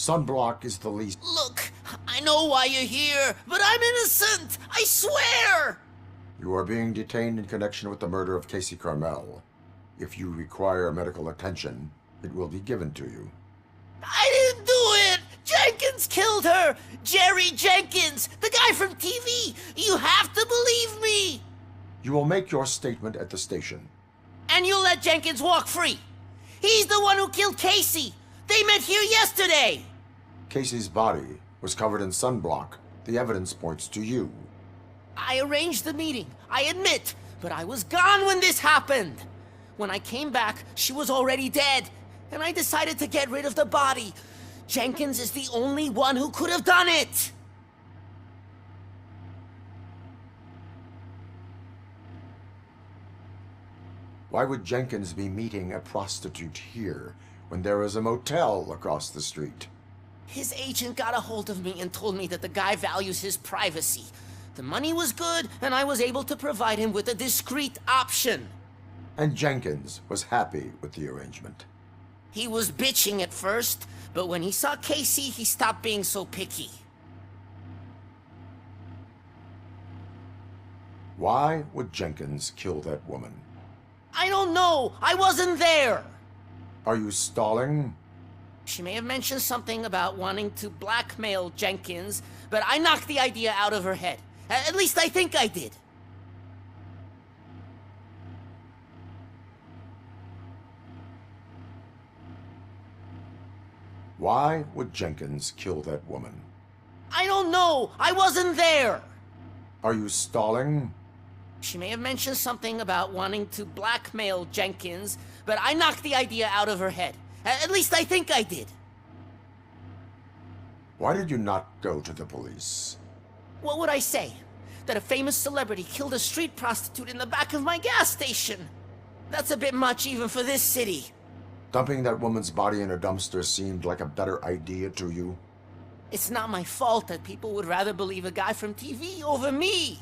Sunblock is the least... Look, I know why you're here, but I'm innocent! I swear! You are being detained in connection with the murder of Casey Carmel. If you require medical attention, it will be given to you. I didn't do it! Jenkins killed her! Jerry Jenkins! The guy from TV! You have to believe me! You will make your statement at the station. And you'll let Jenkins walk free! He's the one who killed Casey! They met here yesterday! Casey's body was covered in sunblock. The evidence points to you. I arranged the meeting, I admit, but I was gone when this happened. When I came back, she was already dead, and I decided to get rid of the body. Jenkins is the only one who could have done it! Why would Jenkins be meeting a prostitute here when there is a motel across the street? His agent got a hold of me and told me that the guy values his privacy. The money was good, and I was able to provide him with a discreet option. And Jenkins was happy with the arrangement. He was bitching at first, but when he saw Casey, he stopped being so picky. Why would Jenkins kill that woman? I don't know! I wasn't there! Are you stalling? She may have mentioned something about wanting to blackmail Jenkins, but I knocked the idea out of her head. At least I think I did. Why would Jenkins kill that woman? I don't know! I wasn't there! Are you stalling? She may have mentioned something about wanting to blackmail Jenkins, but I knocked the idea out of her head. At least I think I did. Why did you not go to the police? What would I say? That a famous celebrity killed a street prostitute in the back of my gas station? That's a bit much even for this city. Dumping that woman's body in a dumpster seemed like a better idea to you? It's not my fault that people would rather believe a guy from TV over me.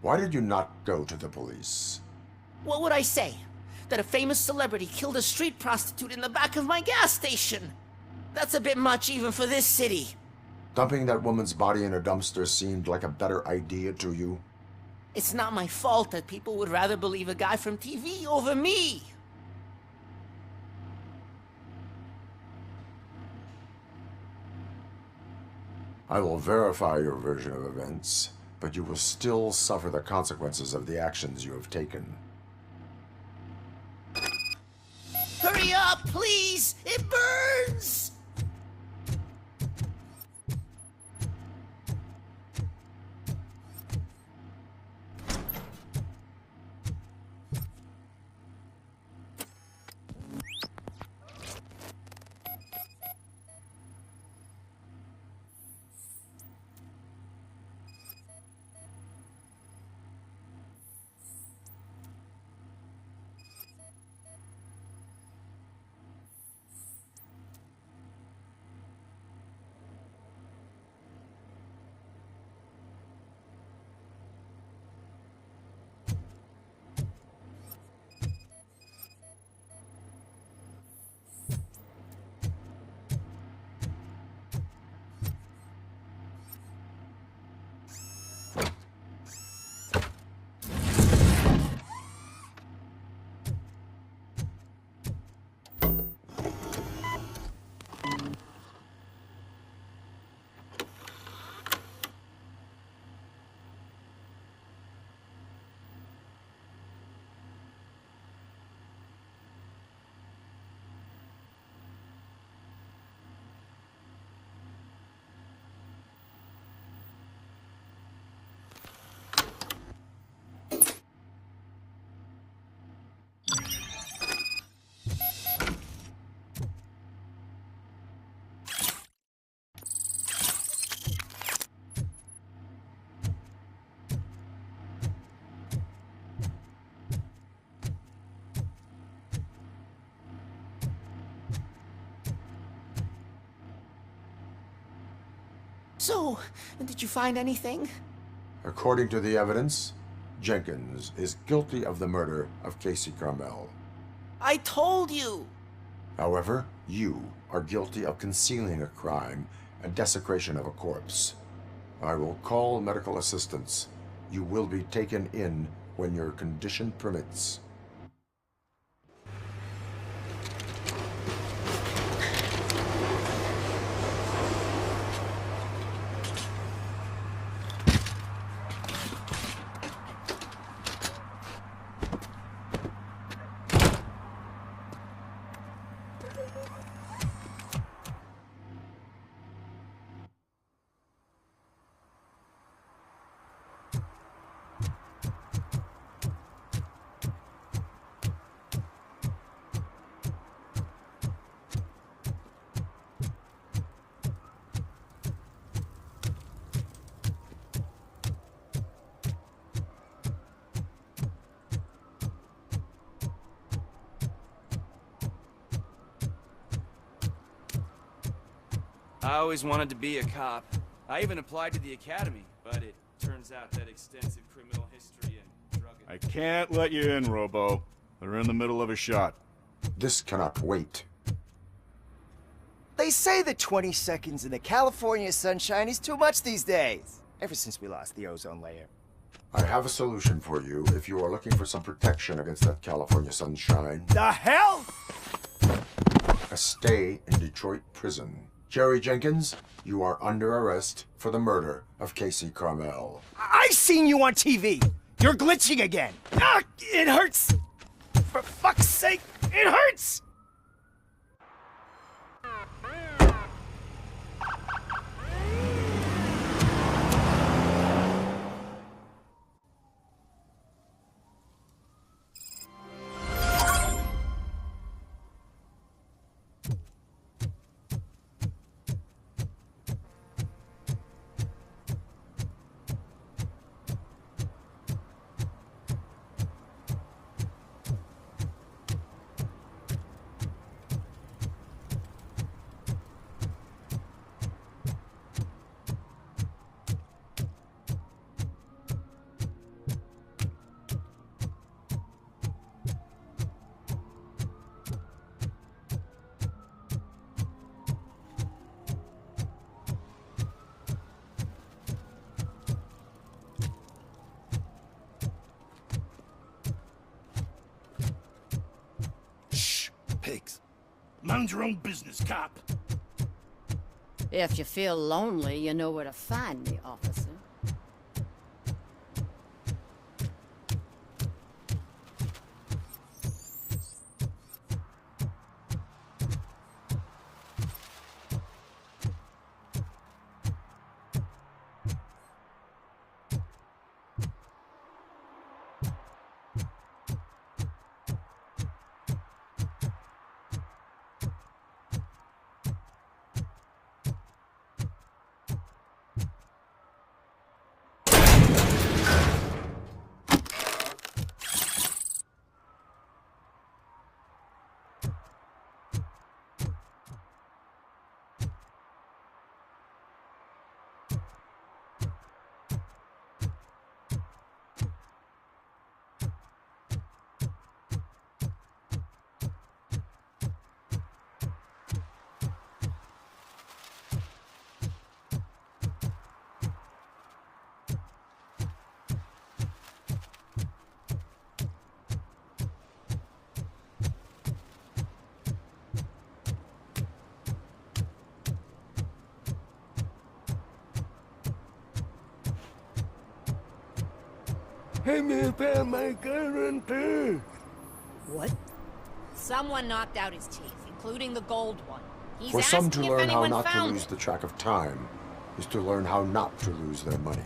Why did you not go to the police? What would I say? That a famous celebrity killed a street prostitute in the back of my gas station? That's a bit much even for this city. Dumping that woman's body in a dumpster seemed like a better idea to you? It's not my fault that people would rather believe a guy from TV over me. I will verify your version of events, but you will still suffer the consequences of the actions you have taken. Hurry up, please! It burns! So, did you find anything? According to the evidence, Jenkins is guilty of the murder of Casey Carmel. I told you! However, You are guilty of concealing a crime and desecration of a corpse. I will call medical assistance. You will be taken in when your condition permits. I always wanted to be a cop. I even applied to the academy, but it turns out that extensive criminal history and drug... I can't let you in, Robo. They're in the middle of a shot. This cannot wait. They say that 20 seconds in the California sunshine is too much these days. Ever since we lost the ozone layer. I have a solution for you if you are looking for some protection against that California sunshine. The hell? A stay in Detroit prison. Jerry Jenkins, you are under arrest for the murder of Casey Carmel. I've seen you on TV. You're glitching again. Ah, it hurts. For fuck's sake, it hurts. Pigs. Mind your own business, cop. If you feel lonely, you know where to find me, officer. Let me pay my guarantee. What? Someone knocked out his teeth, including the gold one. He's For some to asking if learn how anyone not to found lose it. the track of time is to learn how not to lose their money.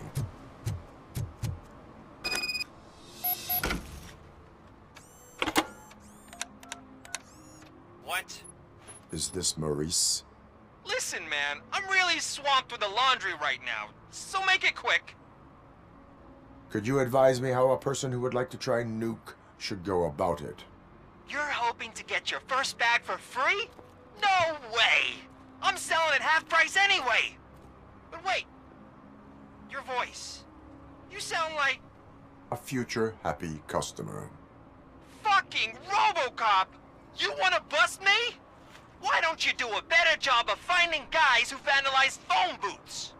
What? Is this Maurice? Listen, man, I'm really swamped with the laundry right now, so make it quick. Could you advise me how a person who would like to try nuke should go about it? You're hoping to get your first bag for free? No way! I'm selling at half price anyway! But wait, your voice. You sound like A future happy customer. fucking RoboCop! You wanna bust me? Why don't you do a better job of finding guys who vandalize phone booths?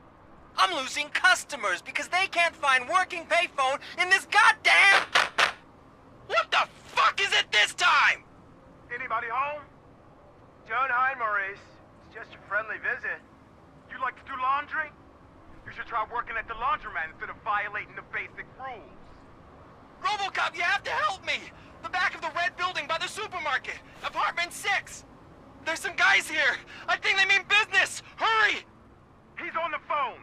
I'm losing customers because they can't find working payphone in this goddamn... What the fuck is it this time? Anybody home? Don't hide, Maurice. It's just a friendly visit. You like to do laundry? You should try working at the laundromat instead of violating the basic rules. RoboCop, you have to help me! The back of the red building by the supermarket. Apartment 6. There's some guys here. I think they mean business. Hurry! He's on the phone.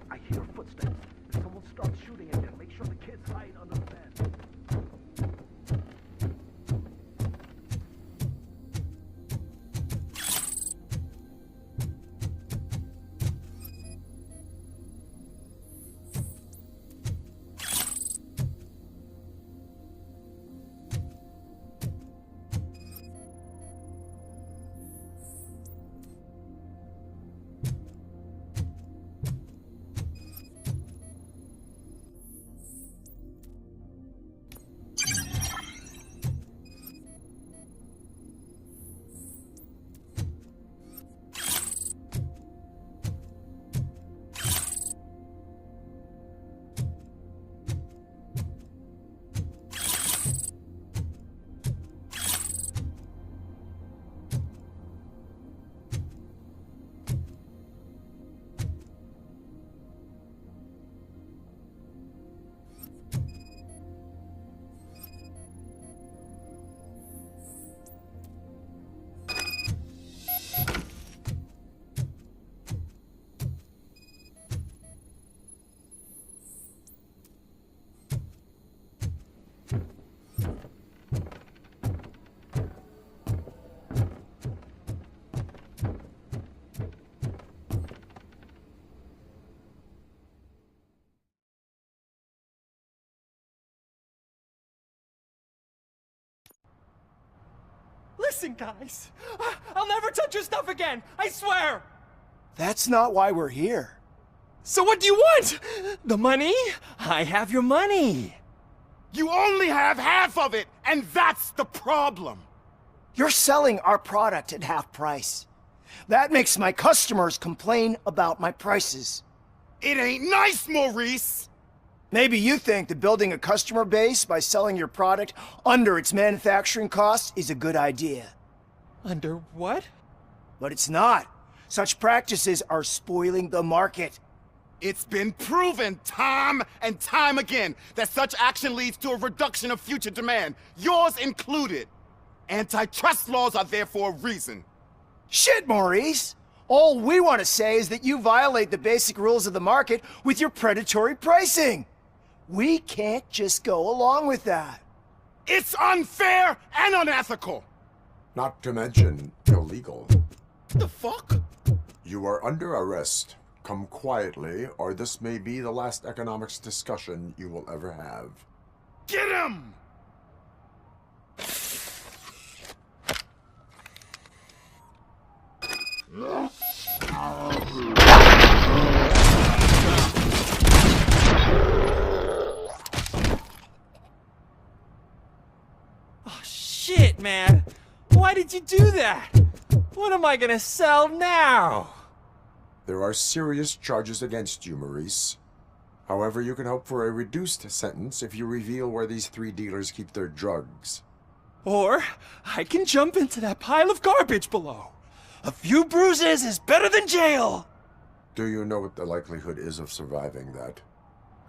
I hear footsteps. If someone starts shooting again, make sure the kids hide under the bed. Listen, guys. I'll never touch your stuff again. I swear. That's not why we're here. So what do you want? The money? I have your money. You only have half of it, and that's the problem. You're selling our product at half price. That makes my customers complain about my prices. It ain't nice, Maurice. Maybe you think that building a customer base by selling your product under its manufacturing cost is a good idea. Under what? But it's not. Such practices are spoiling the market. It's been proven time and time again that such action leads to a reduction of future demand, yours included. Antitrust laws are there for a reason. Shit, Maurice! All we want to say is that you violate the basic rules of the market with your predatory pricing. We can't just go along with that. It's unfair and unethical. Not to mention illegal. The fuck? You are under arrest. Come quietly, or this may be the last economics discussion you will ever have. Get him! Oh, shit, man. Why did you do that? What am I gonna sell now? There are serious charges against you, Maurice. However, you can hope for a reduced sentence if you reveal where these 3 dealers keep their drugs. Or I can jump into that pile of garbage below. A few bruises is better than jail. Do you know what the likelihood is of surviving that?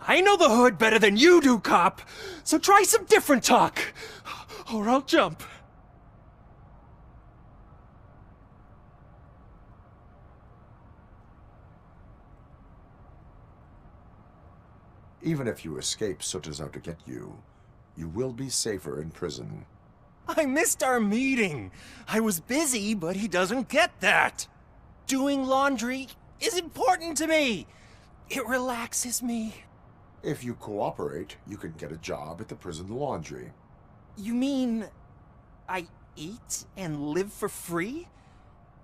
I know the hood better than you do, cop. So try some different talk, or I'll jump. Even if you escape Soot is out to get you, you will be safer in prison. I missed our meeting. I was busy, but he doesn't get that. Doing laundry is important to me. It relaxes me. If you cooperate, you can get a job at the prison laundry. You mean I eat and live for free?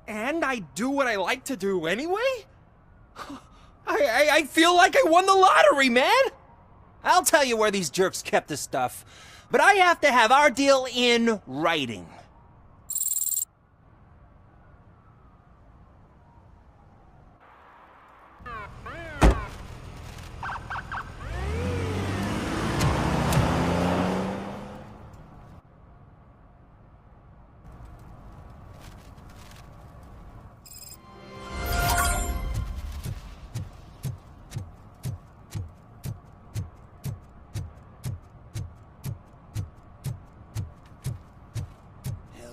And I do what I like to do anyway? I feel like I won the lottery, man! I'll tell you where these jerks kept the stuff, but I have to have our deal in writing.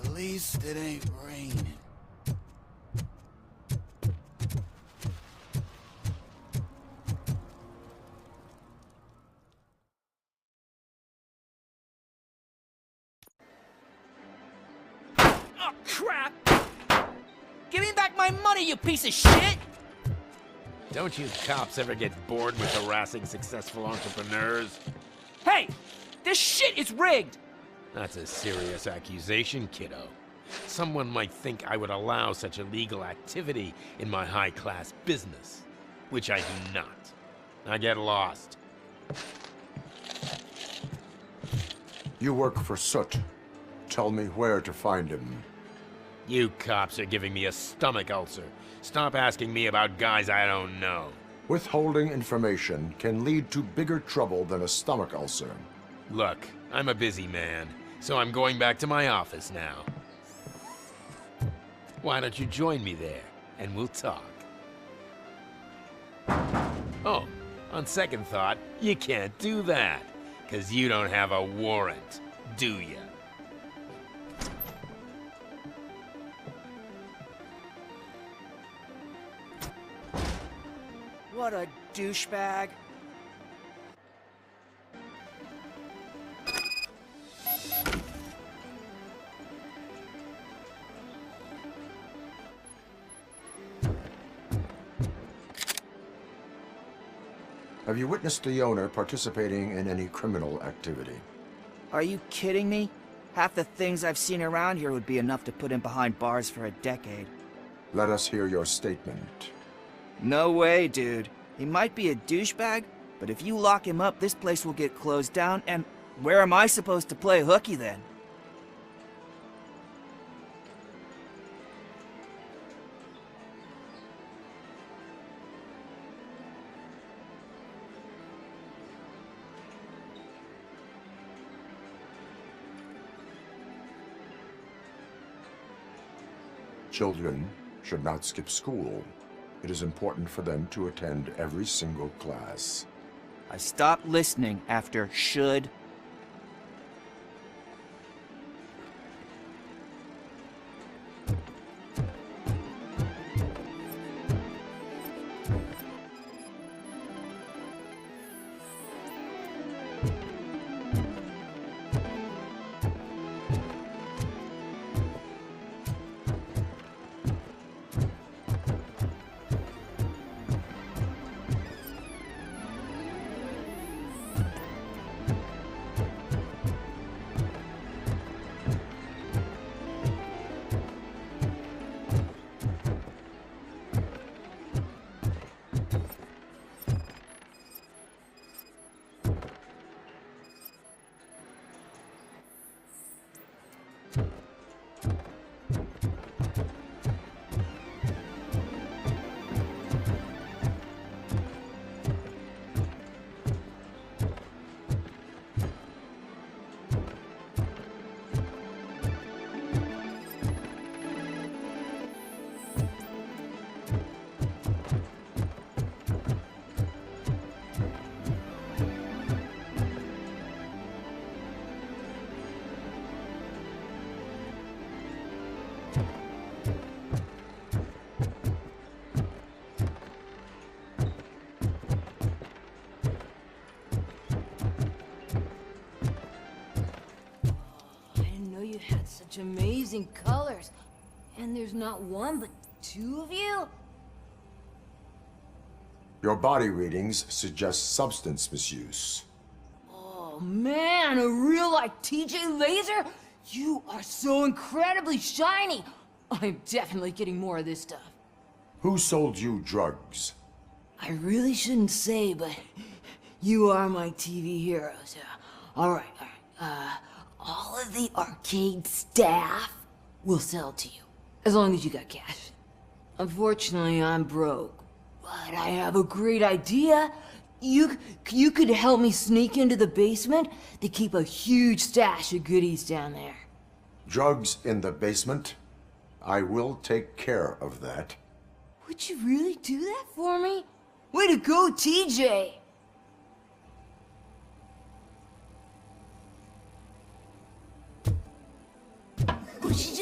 At least it ain't raining. Oh, crap! Give me back my money, you piece of shit! Don't you cops ever get bored with harassing successful entrepreneurs? Hey! This shit is rigged! That's a serious accusation, kiddo. Someone might think I would allow such illegal activity in my high-class business, which I do not. I get lost. You work for Soot. Tell me where to find him. You cops are giving me a stomach ulcer. Stop asking me about guys I don't know. Withholding information can lead to bigger trouble than a stomach ulcer. Look, I'm a busy man, so I'm going back to my office now. Why don't you join me there, and we'll talk. Oh, on second thought, you can't do that, 'cause you don't have a warrant, do ya? What a douchebag. Have you witnessed the owner participating in any criminal activity? Are you kidding me? Half the things I've seen around here would be enough to put him behind bars for a decade. Let us hear your statement. No way, dude. He might be a douchebag, but if you lock him up, this place will get closed down, and where am I supposed to play hooky then? Children should not skip school. It is important for them to attend every single class. I stopped listening after should. such amazing colors. And there's not one, but two of you? Your body readings suggest substance misuse. Oh man, a real like TJ Laser? You are so incredibly shiny. I'm definitely getting more of this stuff. Who sold you drugs? I really shouldn't say, but you are my TV heroes. Alright. All of the arcade staff will sell to you, as long as you got cash. Unfortunately, I'm broke, but I have a great idea. You could help me sneak into the basement. They keep a huge stash of goodies down there. Drugs in the basement? I will take care of that. Would you really do that for me? Way to go, TJ!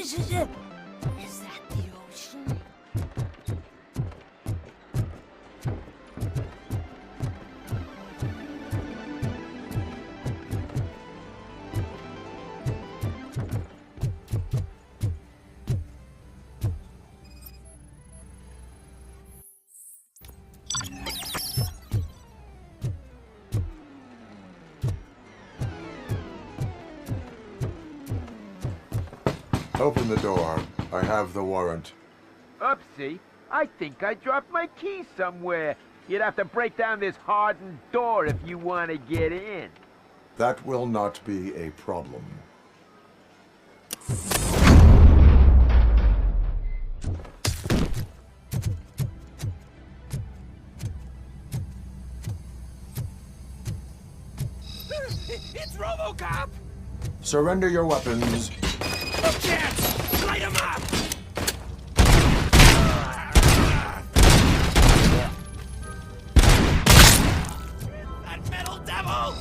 Is that the ocean? Open the door. I have the warrant. Oopsie. I think I dropped my key somewhere. You'd have to break down this hardened door if you want to get in. That will not be a problem. It's RoboCop! Surrender your weapons. No chance! Light him up! That metal devil!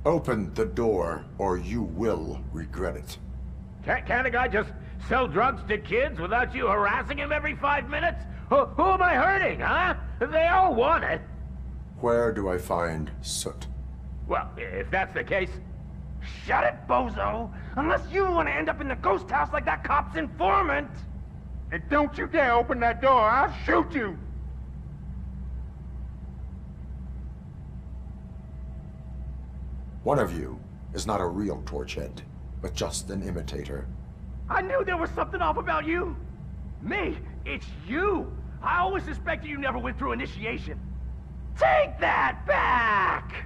Open the door, or you will regret it. Can't a guy just sell drugs to kids without you harassing him every 5 minutes? Who am I hurting, huh? They all want it. Where do I find Soot? Well, if that's the case, shut it, bozo! Unless you want to end up in the ghost house like that cop's informant! And don't you dare open that door, I'll shoot you! One of you is not a real Torchhead, but just an imitator. I knew there was something off about you! Me? It's you! I always suspected you never went through initiation. Take that back!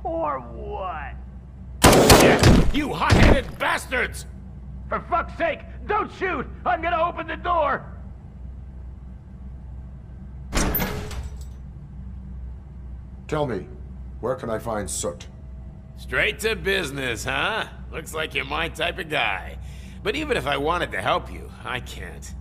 Or what? You hot-headed bastards! For fuck's sake, don't shoot! I'm gonna open the door! Tell me, where can I find Soot? Straight to business, huh? Looks like you're my type of guy. But even if I wanted to help you, I can't.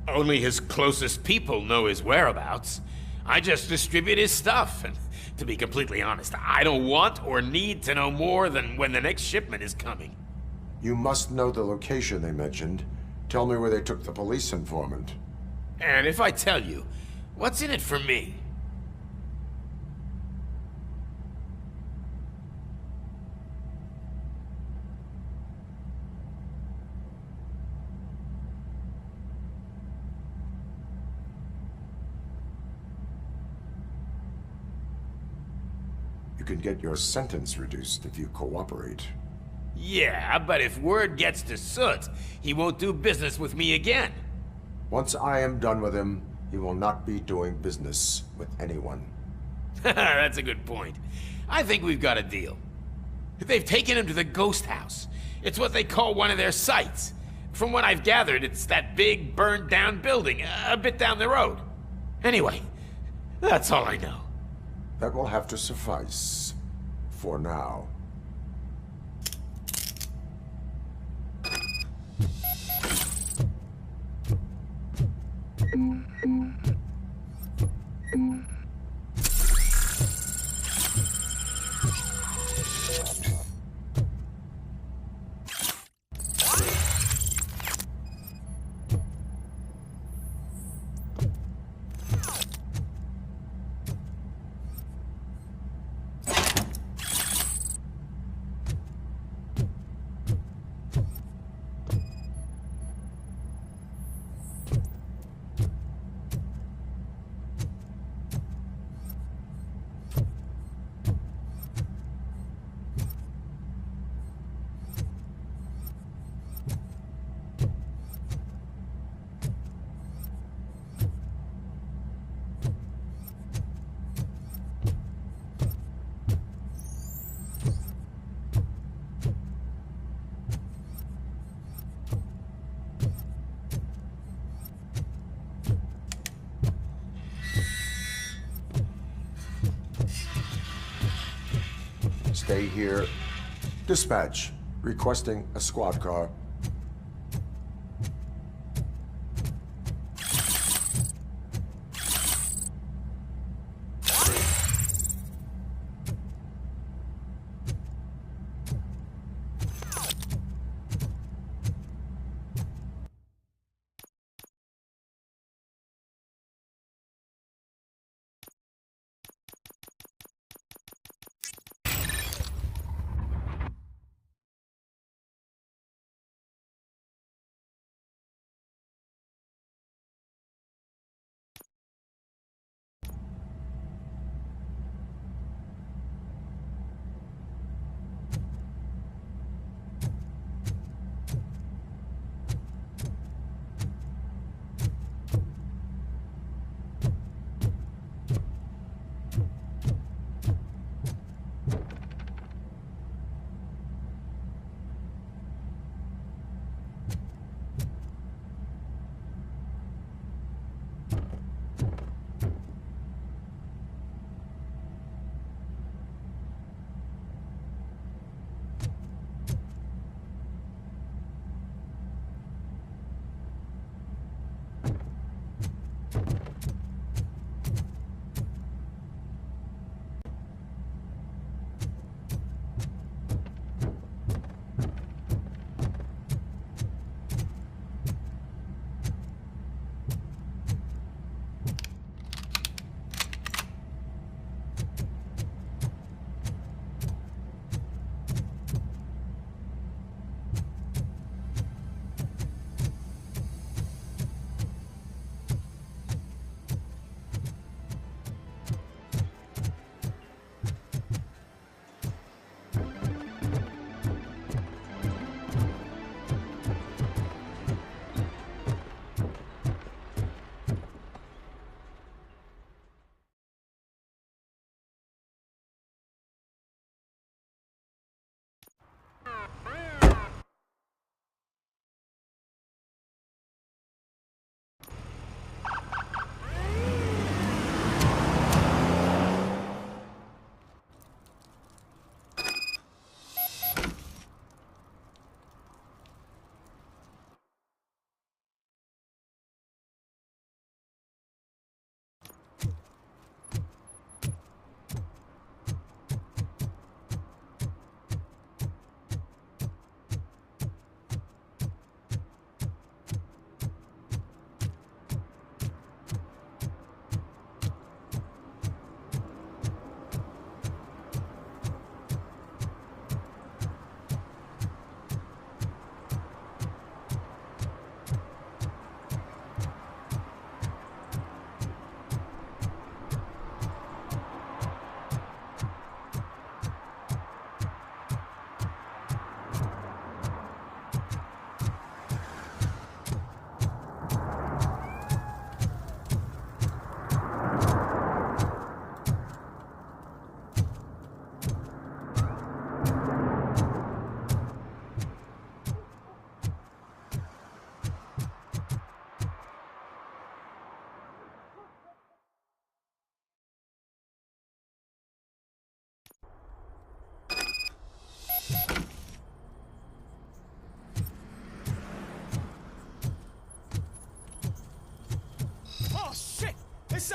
Only his closest people know his whereabouts. I just distribute his stuff, and to be completely honest, I don't want or need to know more than when the next shipment is coming. You must know the location they mentioned. Tell me where they took the police informant. And if I tell you, what's in it for me? You can get your sentence reduced if you cooperate. Yeah, but if word gets to Soot, he won't do business with me again. Once I am done with him, he will not be doing business with anyone. That's a good point. I think we've got a deal. They've taken him to the ghost house. It's what they call one of their sites. From what I've gathered, it's that big, burned-down building, a bit down the road. Anyway, that's all I know. That will have to suffice. For now. Stay here. Dispatch. Requesting a squad car.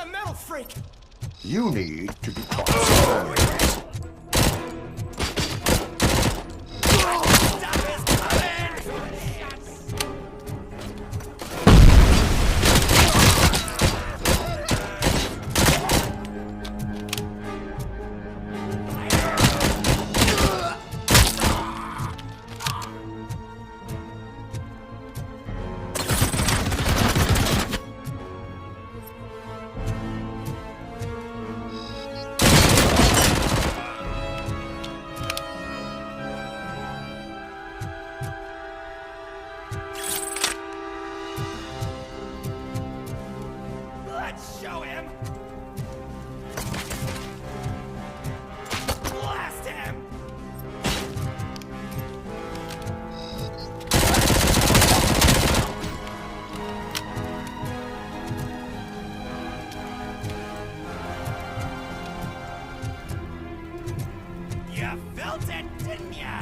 a metal freak! You need to be taught strongly. Let's show him! Blast him! You felt it, didn't ya?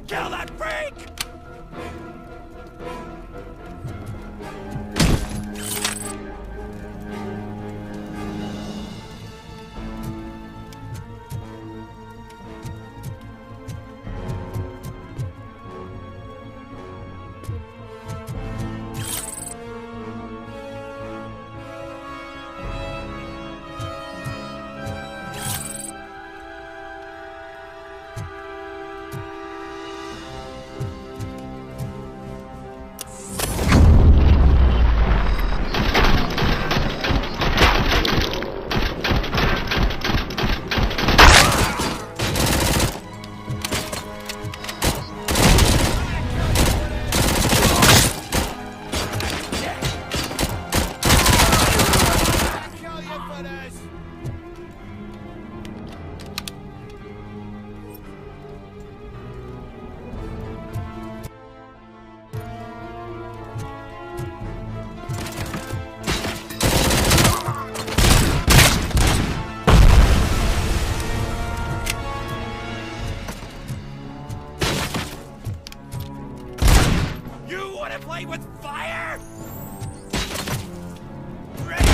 Kill that freak! Play with fire? Ready?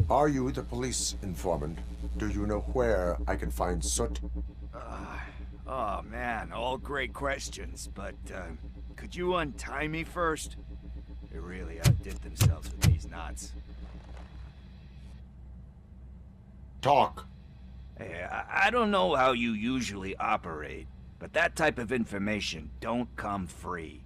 Are you the police informant? Do you know where I can find Soot? Oh man, all great questions, but could you untie me first? They really outdid themselves with these knots. Talk. Hey, I don't know how you usually operate, but that type of information don't come free.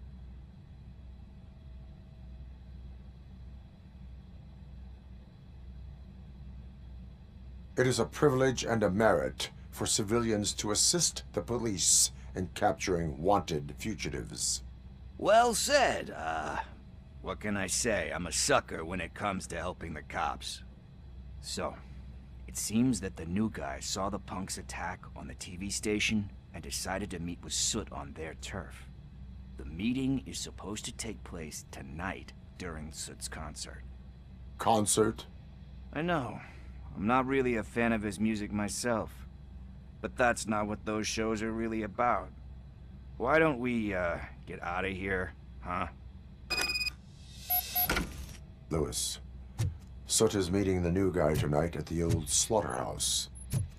It is a privilege and a merit for civilians to assist the police in capturing wanted fugitives. Well said. What can I say? I'm a sucker when it comes to helping the cops. So, it seems that the new guy saw the punks' attack on the TV station and decided to meet with Soot on their turf. The meeting is supposed to take place tonight during Soot's concert. Concert? I know. I'm not really a fan of his music myself. But that's not what those shows are really about. Why don't we, get out of here, huh? Lewis, Soot is meeting the new guy tonight at the old slaughterhouse.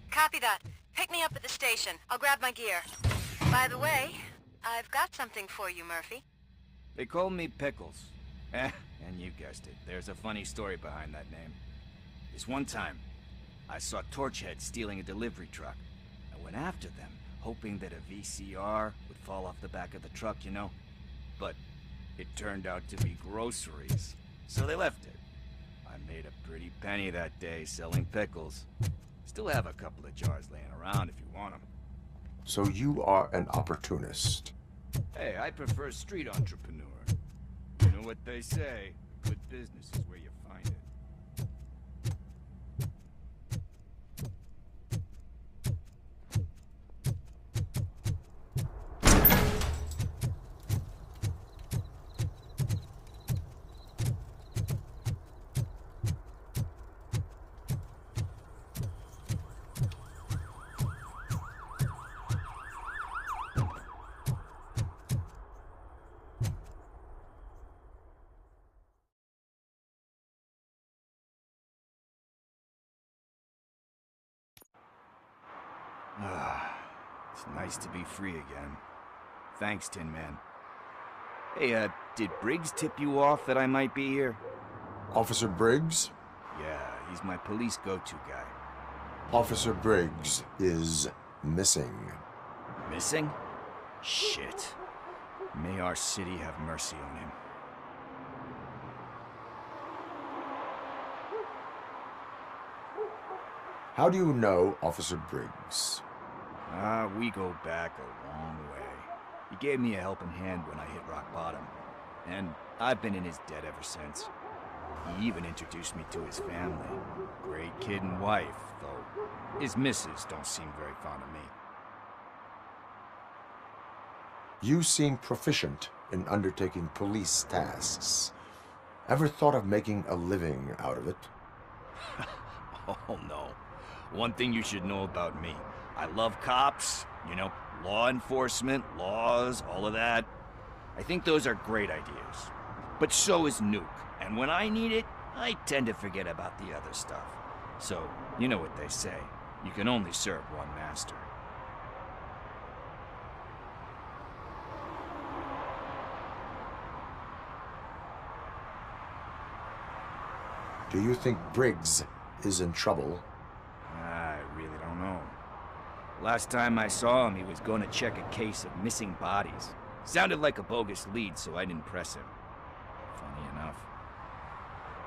Copy that. Pick me up at the station. I'll grab my gear. By the way, I've got something for you, Murphy. They call me Pickles. And you guessed it. There's a funny story behind that name. This one time, I saw Torchhead stealing a delivery truck. I went after them, hoping that a VCR would fall off the back of the truck, you know? But it turned out to be groceries, so they left it. I made a pretty penny that day selling pickles. Still have a couple of jars laying around if you want them. So you are an opportunist. Hey, I prefer street entrepreneur. You know what they say, good business is where you find it. It's nice to be free again. Thanks, Tin Man. Hey, did Briggs tip you off that I might be here? Officer Briggs? Yeah, he's my police go-to guy. Officer Briggs is missing. Missing? Shit. May our city have mercy on him. How do you know Officer Briggs? We go back a long way. He gave me a helping hand when I hit rock bottom. And I've been in his debt ever since. He even introduced me to his family. Great kid and wife, though his missus don't seem very fond of me. You seem proficient in undertaking police tasks. Ever thought of making a living out of it? Oh no. One thing you should know about me. I love cops, you know, law enforcement, laws, all of that. I think those are great ideas. But so is Nuke. And when I need it, I tend to forget about the other stuff. So, you know what they say. You can only serve one master. Do you think Briggs is in trouble? I really don't know. Last time I saw him, he was going to check a case of missing bodies. Sounded like a bogus lead, so I didn't press him. Funny enough.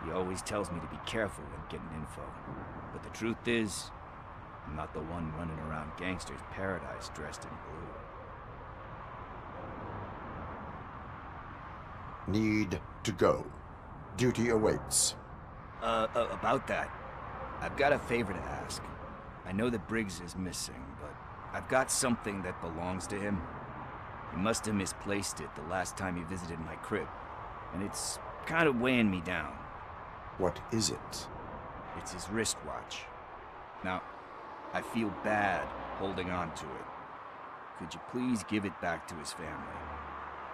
He always tells me to be careful when getting info. But the truth is, I'm not the one running around gangster's paradise dressed in blue. Need to go. Duty awaits. About that, I've got a favor to ask. I know that Briggs is missing, but I've got something that belongs to him. He must have misplaced it the last time he visited my crib, and it's kind of weighing me down. What is it? It's his wristwatch. Now, I feel bad holding on to it. Could you please give it back to his family?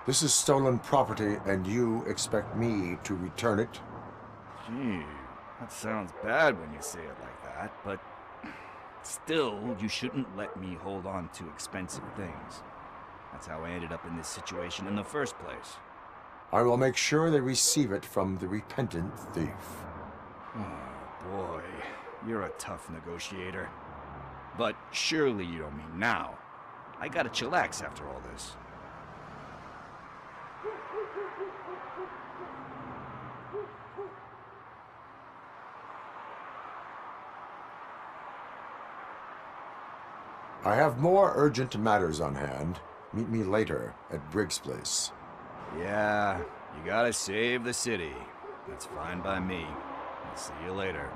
This is stolen property, and you expect me to return it? Gee, that sounds bad when you say it like that, but still, you shouldn't let me hold on to expensive things. That's how I ended up in this situation in the first place. I will make sure they receive it from the repentant thief. Oh, boy. You're a tough negotiator. But surely you don't mean now. I gotta chillax after all this. I have more urgent matters on hand. Meet me later at Briggs' place. Yeah, you gotta save the city. That's fine by me. I'll see you later.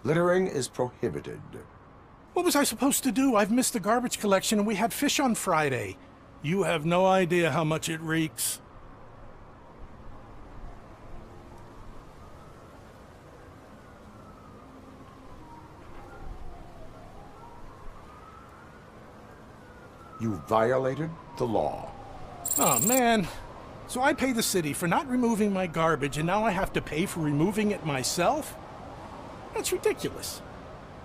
Littering is prohibited. What was I supposed to do? I've missed the garbage collection and we had fish on Friday. You have no idea how much it reeks. You violated the law. Oh, man. So I pay the city for not removing my garbage, and now I have to pay for removing it myself? That's ridiculous.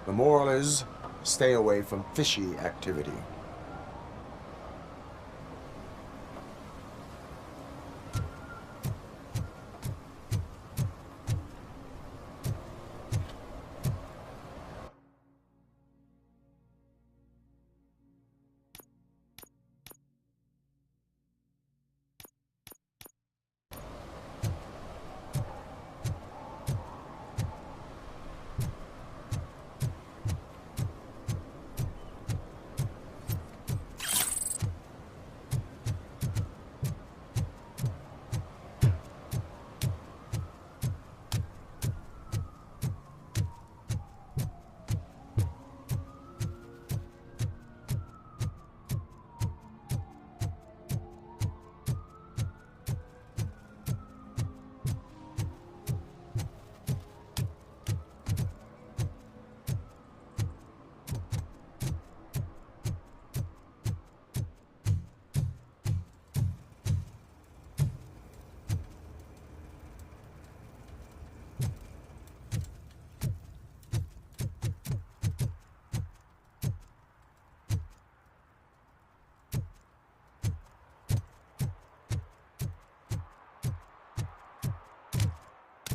The moral is, stay away from fishy activity.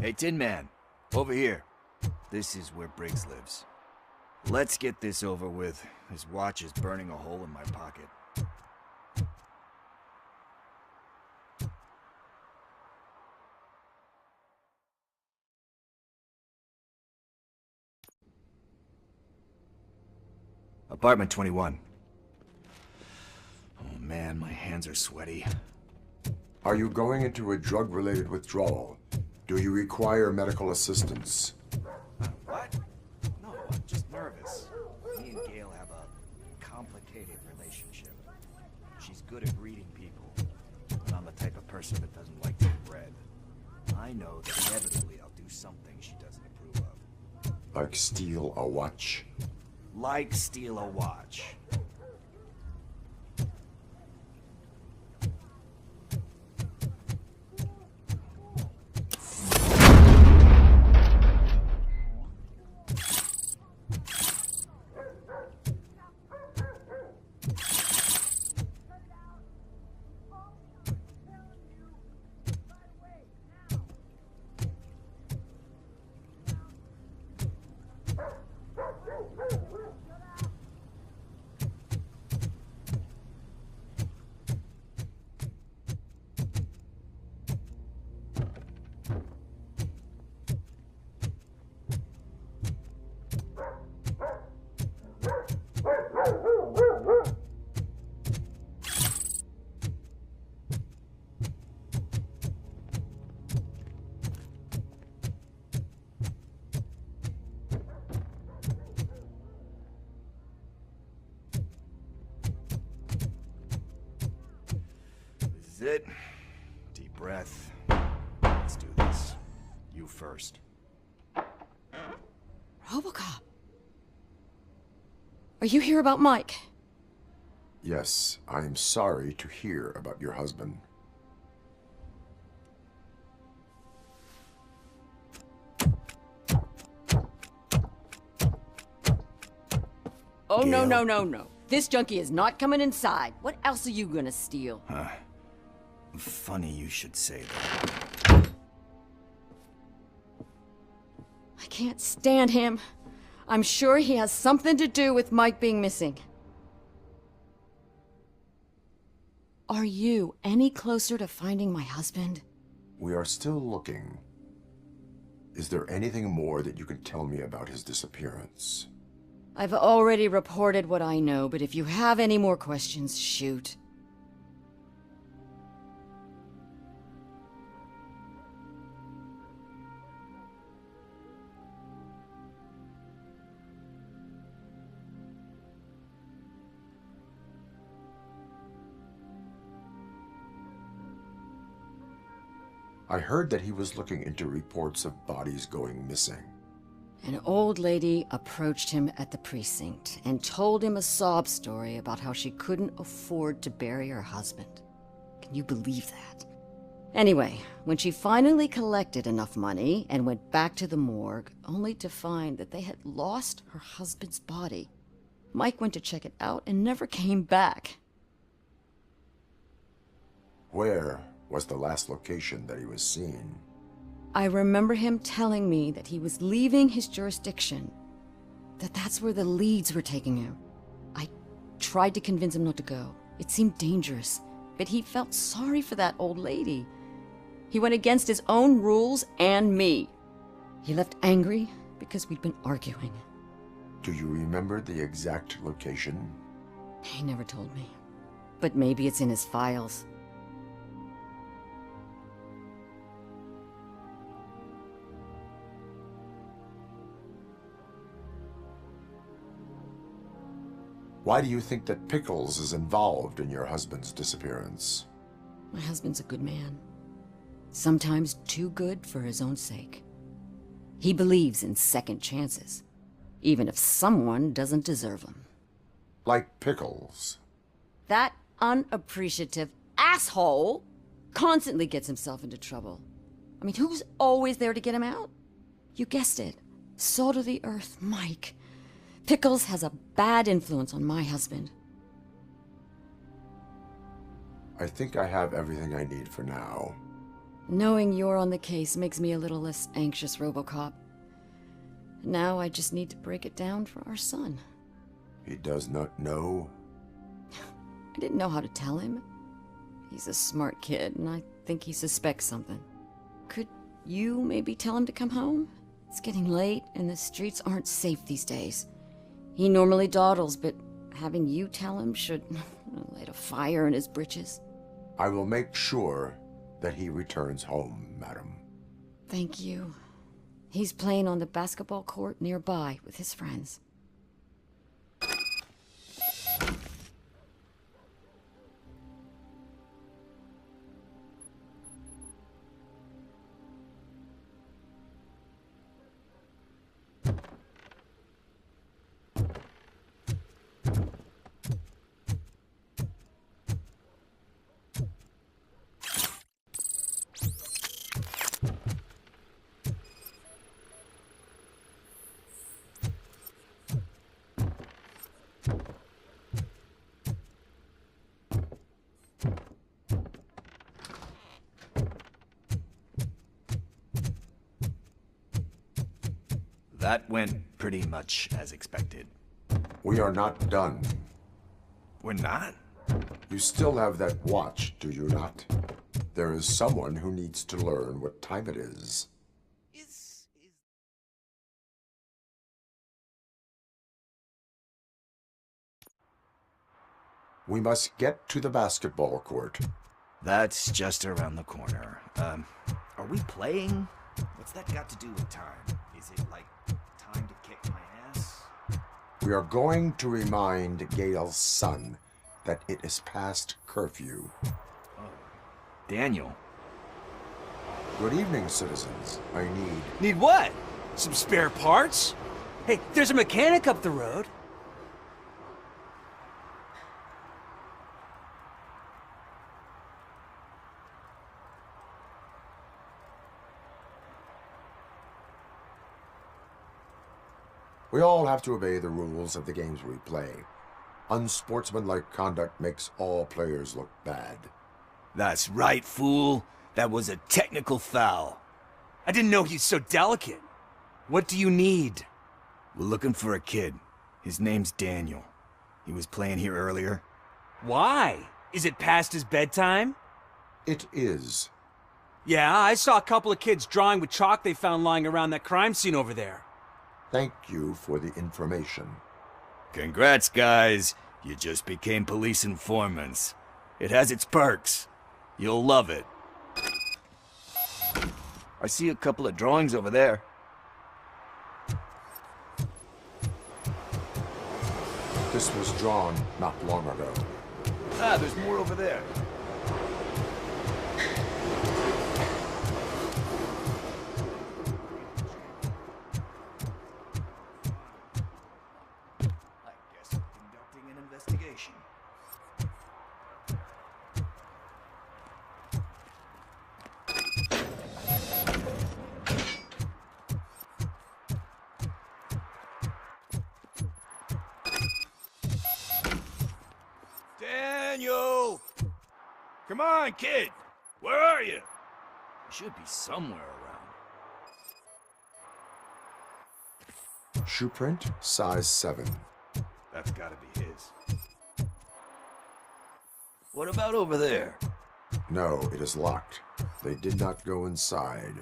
Hey, Tin Man, over here. This is where Briggs lives. Let's get this over with. His watch is burning a hole in my pocket. Apartment 21. Oh man, my hands are sweaty. Are you going into a drug-related withdrawal? Do you require medical assistance? What? No, I'm just nervous. Me and Gail have a complicated relationship. She's good at reading people, but I'm the type of person that doesn't like to be read. I know that inevitably I'll do something she doesn't approve of. Like steal a watch? Like steal a watch. This is it. Deep breath. Let's do this. You first. RoboCop. Are you here about Mike? Yes, I am sorry to hear about your husband. Oh, no, Gail? no, no, no. This junkie is not coming inside. What else are you gonna steal? Funny you should say that. I can't stand him. I'm sure he has something to do with Mike being missing. Are you any closer to finding my husband? We are still looking. Is there anything more that you can tell me about his disappearance? I've already reported what I know, but if you have any more questions, shoot. I heard that he was looking into reports of bodies going missing. An old lady approached him at the precinct and told him a sob story about how she couldn't afford to bury her husband. Can you believe that? Anyway, when she finally collected enough money and went back to the morgue, only to find that they had lost her husband's body, Mike went to check it out and never came back. Where was the last location that he was seen? I remember him telling me that he was leaving his jurisdiction, that that's where the leads were taking him. I tried to convince him not to go. It seemed dangerous, but he felt sorry for that old lady. He went against his own rules and me. He left angry because we'd been arguing. Do you remember the exact location? He never told me, but maybe it's in his files. Why do you think that Pickles is involved in your husband's disappearance? My husband's a good man. Sometimes too good for his own sake. He believes in second chances, even if someone doesn't deserve them. Like Pickles. That unappreciative asshole constantly gets himself into trouble. I mean, who's always there to get him out? You guessed it. Salt of the earth, Mike. Pickles has a bad influence on my husband. I think I have everything I need for now. Knowing you're on the case makes me a little less anxious, RoboCop. Now I just need to break it down for our son. He does not know? I didn't know how to tell him. He's a smart kid, and I think he suspects something. Could you maybe tell him to come home? It's getting late, and the streets aren't safe these days. He normally dawdles, but having you tell him should light a fire in his britches. I will make sure that he returns home, madam. Thank you. He's playing on the basketball court nearby with his friends. That went pretty much as expected. We are not done. We're not? You still have that watch, do you not? There is someone who needs to learn what time it is. We must get to the basketball court. That's just around the corner. Are we playing? What's that got to do with time? Is it like time to kick my ass? We are going to remind Gail's son that it is past curfew. Oh, Daniel. Good evening, citizens. I need... Need what? Some spare parts? Hey, there's a mechanic up the road. We all have to obey the rules of the games we play. Unsportsmanlike conduct makes all players look bad. That's right, fool. That was a technical foul. I didn't know he's so delicate. What do you need? We're looking for a kid. His name's Daniel. He was playing here earlier. Why? Is it past his bedtime? It is. Yeah, I saw a couple of kids drawing with chalk they found lying around that crime scene over there. Thank you for the information. Congrats, guys. You just became police informants. It has its perks. You'll love it. I see a couple of drawings over there. This was drawn not long ago. Ah, there's more over there. Daniel! Come on, kid! Where are you? He should be somewhere around. Shoe print, size 7. That's gotta be his. What about over there? No, it is locked. They did not go inside.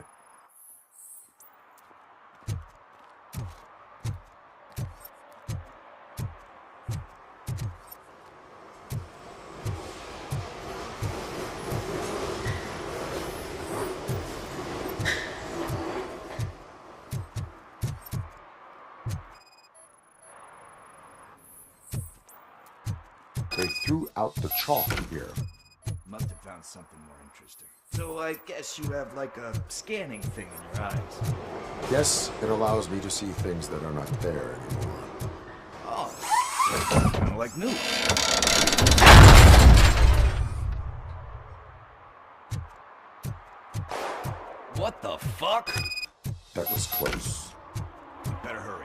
They threw out the chalk here. Must have found something more interesting. So I guess you have like a scanning thing in your eyes. Yes, it allows me to see things that are not there anymore. Oh, kind of like new. What the fuck? That was close. We better hurry.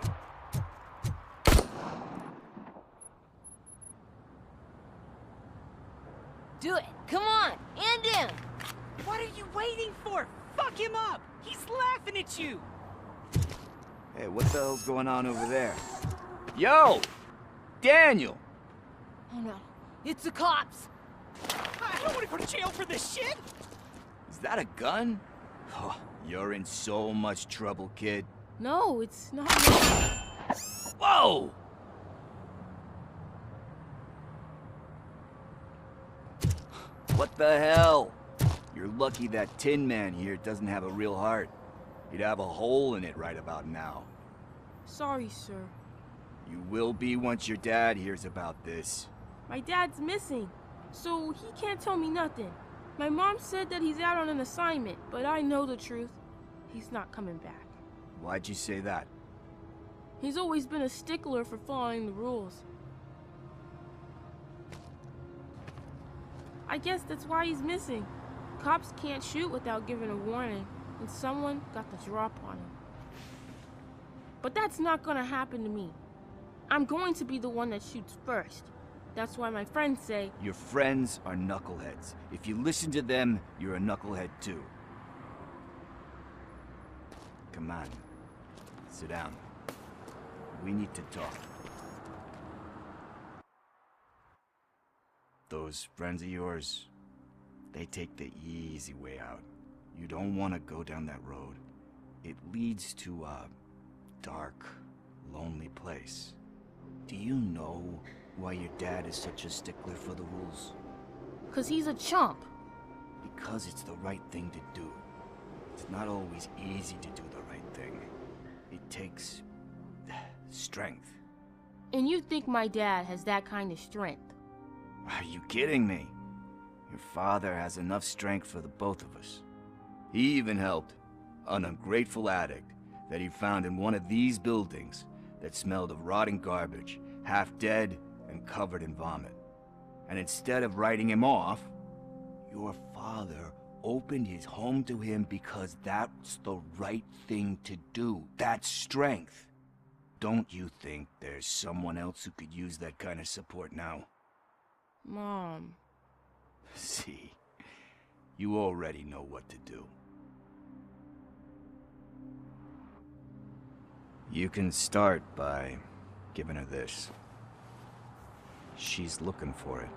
Do it. Come on. And in. What are you waiting for? Fuck him up! He's laughing at you! Hey, what the hell's going on over there? Yo! Daniel! Oh no, it's the cops! I don't want to go to jail for this shit! Is that a gun? Oh, you're in so much trouble, kid. No, it's not. Whoa! What the hell? You're lucky that Tin Man here doesn't have a real heart. He'd have a hole in it right about now. Sorry, sir. You will be once your dad hears about this. My dad's missing, so he can't tell me nothing. My mom said that he's out on an assignment, but I know the truth. He's not coming back. Why'd you say that? He's always been a stickler for following the rules. I guess that's why he's missing. Cops can't shoot without giving a warning, and someone got the drop on him. But that's not gonna happen to me. I'm going to be the one that shoots first. That's why my friends say... Your friends are knuckleheads. If you listen to them, you're a knucklehead too. Come on. Sit down. We need to talk. Those friends of yours, they take the easy way out. You don't want to go down that road. It leads to a dark, lonely place. Do you know why your dad is such a stickler for the rules? 'Cause he's a chump. Because it's the right thing to do. It's not always easy to do the right thing. It takes strength. And you think my dad has that kind of strength? Are you kidding me? Your father has enough strength for the both of us. He even helped an ungrateful addict that he found in one of these buildings that smelled of rotting garbage, half dead and covered in vomit. And instead of writing him off, your father opened his home to him because that's the right thing to do. That's strength. Don't you think there's someone else who could use that kind of support now? Mom. See, you already know what to do. You can start by giving her this. She's looking for it.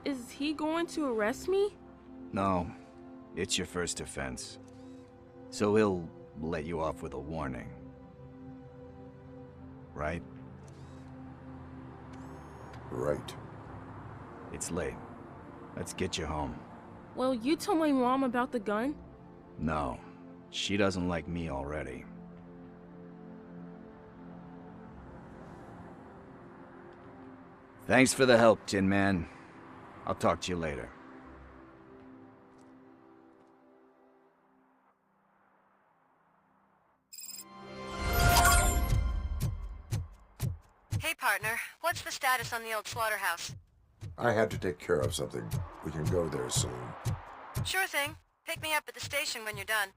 Is he going to arrest me? No, it's your first offense. So he'll let you off with a warning. Right? Right. It's late. Let's get you home. Well, you tell my mom about the gun? No, she doesn't like me already. Thanks for the help, Tin Man. I'll talk to you later. Hey, partner. What's the status on the old slaughterhouse? I had to take care of something. We can go there soon. Sure thing. Pick me up at the station when you're done.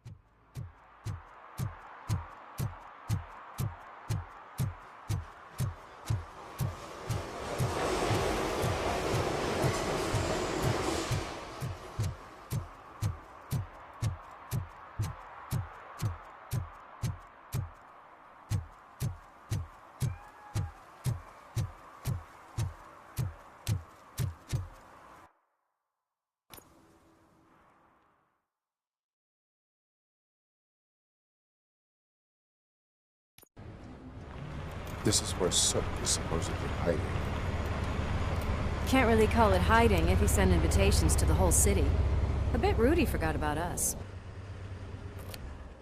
This is where Sook is supposedly hiding. Can't really call it hiding if he sent invitations to the whole city. A bit rude he forgot about us.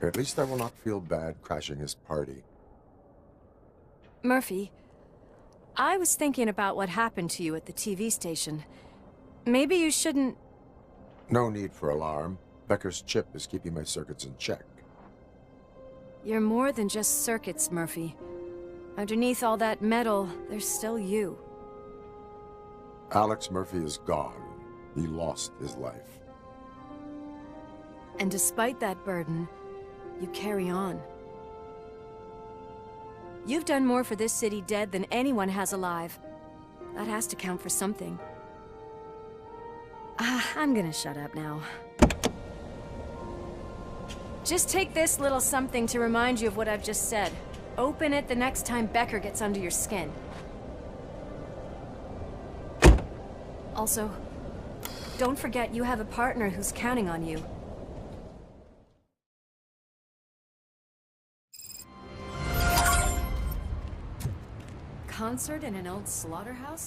At least I will not feel bad crashing his party. Murphy, I was thinking about what happened to you at the TV station. Maybe you shouldn't... No need for alarm. Becker's chip is keeping my circuits in check. You're more than just circuits, Murphy. Underneath all that metal, there's still you. Alex Murphy is gone. He lost his life. And despite that burden, you carry on. You've done more for this city dead than anyone has alive. That has to count for something. I'm gonna shut up now. Just take this little something to remind you of what I've just said. Open it the next time Becker gets under your skin. Also, don't forget you have a partner who's counting on you. Concert in an old slaughterhouse?